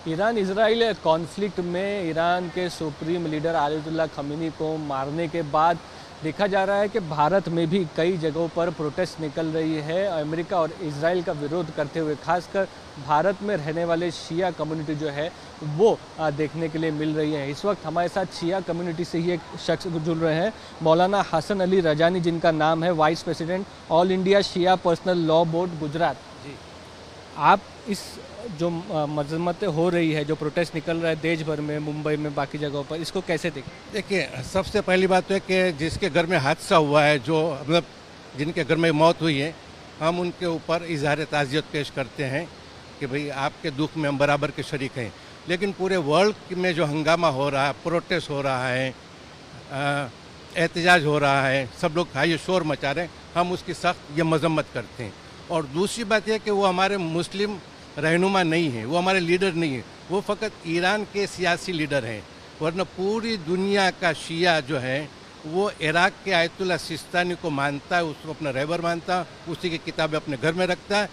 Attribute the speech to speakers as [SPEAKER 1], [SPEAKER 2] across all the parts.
[SPEAKER 1] Iran Israel conflict में Iran के supreme leader ayatollah Khomeini को मारने के बाद देखा जा रहा है कि भारत में भी कई जगहों पर प्रोटेस्ट निकल रही है अमेरिका और इजराइल का विरोध करते हुए। खासकर भारत में रहने वाले शिया कम्युनिटी जो है वो देखने के लिए मिल रही है। इस वक्त हमारे साथ शिया कम्युनिटी से ही एक शख्स जुड़ रहे हैं, मौलाना हसन अली रजानी, जिनका नाम है वाइस प्रेसिडेंट ऑल इंडिया शिया पर्सनल लॉ बोर्ड गुजरात। जी, आप इस जो मजम्मतें हो रही है, जो प्रोटेस्ट निकल रहा है देश भर में, मुंबई में, बाकी जगहों पर, इसको कैसे देखें?
[SPEAKER 2] देखिए, सबसे पहली बात तो है कि जिसके घर में हादसा हुआ है, जो मतलब जिनके घर में मौत हुई है, हम उनके ऊपर इजहार ताज़ियत पेश करते हैं कि भाई आपके दुख में हम बराबर के शरीक हैं। लेकिन पूरे वर्ल्ड में जो हंगामा हो रहा है, प्रोटेस्ट हो रहा है, एहतजाज हो रहा है, सब लोग हाई शोर मचा रहे हैं, हम उसकी सख्त ये मजम्मत करते हैं। और दूसरी बात यह कि वो हमारे मुस्लिम रहनुमा नहीं है, वो हमारे लीडर नहीं है, वो फ़कत ईरान के सियासी लीडर हैं। वरना पूरी दुनिया का शिया जो है वो इराक़ के आयतुल्ला सिस्तानी को मानता है, उसको अपना रहबर मानता है, उसी की किताबें अपने घर में रखता है।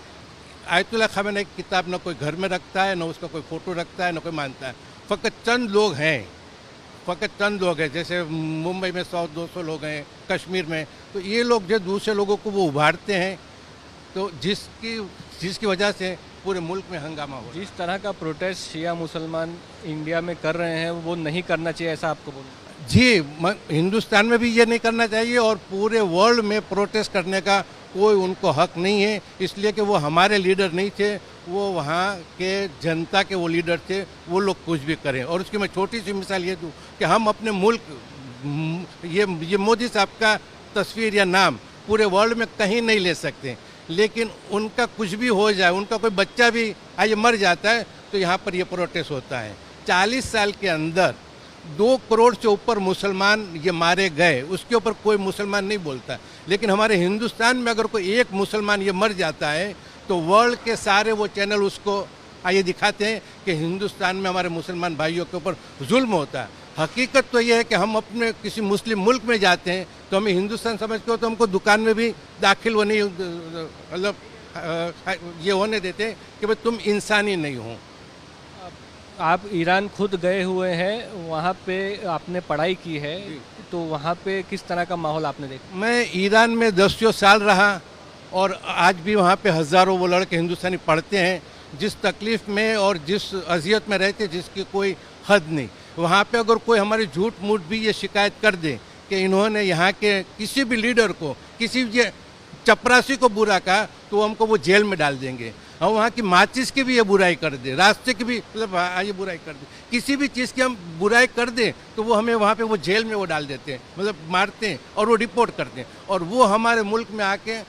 [SPEAKER 2] आयतुल्ला खमेनी की किताब न कोई घर में रखता है, न उसका कोई फ़ोटो रखता है, न कोई मानता है। फ़कत चंद लोग हैं, जैसे मुंबई में 100-200 लोग हैं, कश्मीर में, तो ये लोग जो दूसरे लोगों को वो उभारते हैं, तो जिसकी वजह से पूरे मुल्क में हंगामा हो।
[SPEAKER 1] जिस तरह का प्रोटेस्ट शिया मुसलमान इंडिया में कर रहे हैं वो नहीं करना चाहिए, ऐसा आपको बोलना?
[SPEAKER 2] जी, हिंदुस्तान में भी ये नहीं करना चाहिए और पूरे वर्ल्ड में प्रोटेस्ट करने का कोई उनको हक नहीं है, इसलिए कि वो हमारे लीडर नहीं थे, वो वहाँ के जनता के वो लीडर थे। वो लोग कुछ भी करें। और उसकी मैं छोटी सी मिसाल ये दूँ कि हम अपने मुल्क ये मोदी साहब का तस्वीर या नाम पूरे वर्ल्ड में कहीं नहीं ले सकते, लेकिन उनका कुछ भी हो जाए, उनका कोई बच्चा भी आइए मर जाता है तो यहाँ पर ये प्रोटेस्ट होता है। 40 साल के अंदर 2 करोड़ से ऊपर मुसलमान ये मारे गए, उसके ऊपर कोई मुसलमान नहीं बोलता। लेकिन हमारे हिंदुस्तान में अगर कोई एक मुसलमान ये मर जाता है तो वर्ल्ड के सारे वो चैनल उसको आइए दिखाते हैं कि हिंदुस्तान में हमारे मुसलमान भाइयों के ऊपर जुल्म होता है। हकीकत तो ये है कि हम अपने किसी मुस्लिम मुल्क में जाते हैं तो हमें हिंदुस्तान समझते हो तो हमको दुकान में भी दाखिल होने मतलब ये होने देते हैं कि भाई तुम इंसान ही नहीं हो।
[SPEAKER 1] आप ईरान खुद गए हुए हैं, वहाँ पे आपने पढ़ाई की है, तो वहाँ पे किस तरह का माहौल आपने देखा?
[SPEAKER 2] मैं ईरान में 10 साल रहा और आज भी वहाँ पे हज़ारों वो लड़के हिंदुस्तानी पढ़ते हैं, जिस तकलीफ़ में और जिस अजियत में रहते जिसकी कोई हद नहीं। वहाँ पे अगर कोई हमारी झूठ मूठ भी ये शिकायत कर दे कि इन्होंने यहाँ के किसी भी लीडर को, किसी भी चपरासी को बुरा कहा, तो हमको वो जेल में डाल देंगे। और वहाँ की माचिस की भी ये बुराई कर दे, रास्ते की भी मतलब ये बुराई कर दे, किसी भी चीज़ की हम बुराई कर दें तो वो हमें वहाँ पे वो जेल में वो डाल देते हैं, मतलब मारते हैं और वो रिपोर्ट करते हैं। और वो हमारे मुल्क में आके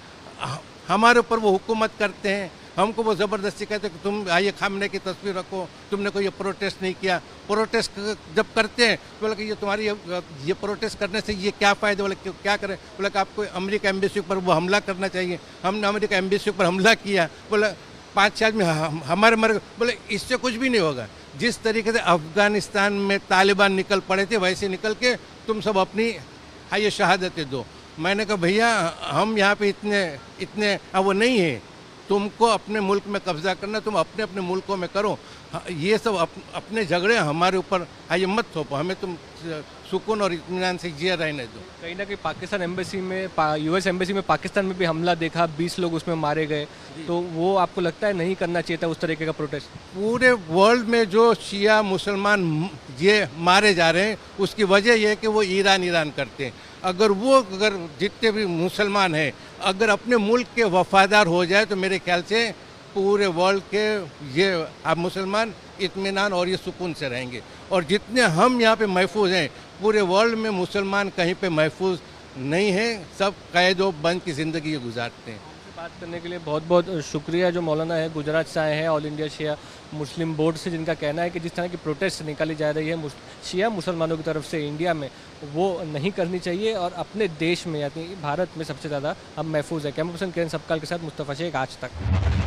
[SPEAKER 2] हमारे ऊपर वो हुकूमत करते हैं, हमको वो ज़बरदस्ती कहते हैं कि तुम आइए खामने की तस्वीर रखो, तुमने कोई ये प्रोटेस्ट नहीं किया। प्रोटेस्ट जब करते हैं तो बोला कि ये तुम्हारी ये प्रोटेस्ट करने से ये क्या फ़ायदा, बोले क्या करें, बोला कि आपको अमेरिका एम्बेसी पर वो हमला करना चाहिए। हमने अमेरिका एम्बेसी पर हमला किया, बोला 5-6 आदमी हमारे मर गए, बोले इससे कुछ भी नहीं होगा। जिस तरीके से अफ़गानिस्तान में तालिबान निकल पड़े थे वैसे निकल के तुम सब अपनी ये शहादतें दो। मैंने कहा भैया हम यहाँ पे इतने वो नहीं है, तुमको अपने मुल्क में कब्जा करना, तुम अपने अपने मुल्कों में करो। ये सब अपने झगड़े हमारे ऊपर ये मत थोपो, हमें तुम सुकून और इत्मीनान से जिया रहने दो।
[SPEAKER 1] कहीं ना कहीं पाकिस्तान एम्बेसी में, यूएस एम्बेसी में पाकिस्तान में भी हमला देखा, 20 लोग उसमें मारे गए, तो वो आपको लगता है नहीं करना चाहिए था उस तरीके का प्रोटेस्ट?
[SPEAKER 2] पूरे वर्ल्ड में जो शिया मुसलमान ये मारे जा रहे हैं उसकी वजह यह है कि वो ईरान करते हैं। अगर जितने भी मुसलमान हैं अगर अपने मुल्क के वफादार हो जाए तो मेरे ख्याल से पूरे वर्ल्ड के ये आप मुसलमान इत्मीनान और ये सुकून से रहेंगे। और जितने हम यहाँ पे महफूज हैं, पूरे वर्ल्ड में मुसलमान कहीं पे महफूज नहीं है, सब कैद व बंद की ज़िंदगी ये गुजारते हैं।
[SPEAKER 1] बात करने के लिए बहुत बहुत शुक्रिया। जो मौलाना है गुजरात से आए हैं ऑल इंडिया शिया मुस्लिम बोर्ड से, जिनका कहना है कि जिस तरह की प्रोटेस्ट निकाली जा रही है शिया मुसलमानों की तरफ से इंडिया में, वो नहीं करनी चाहिए और अपने देश में यानी भारत में सबसे ज़्यादा हम महफूज है। कैमरा पर्सन किरण सबकाल के साथ मुस्तफ़ा शेख, आज तक।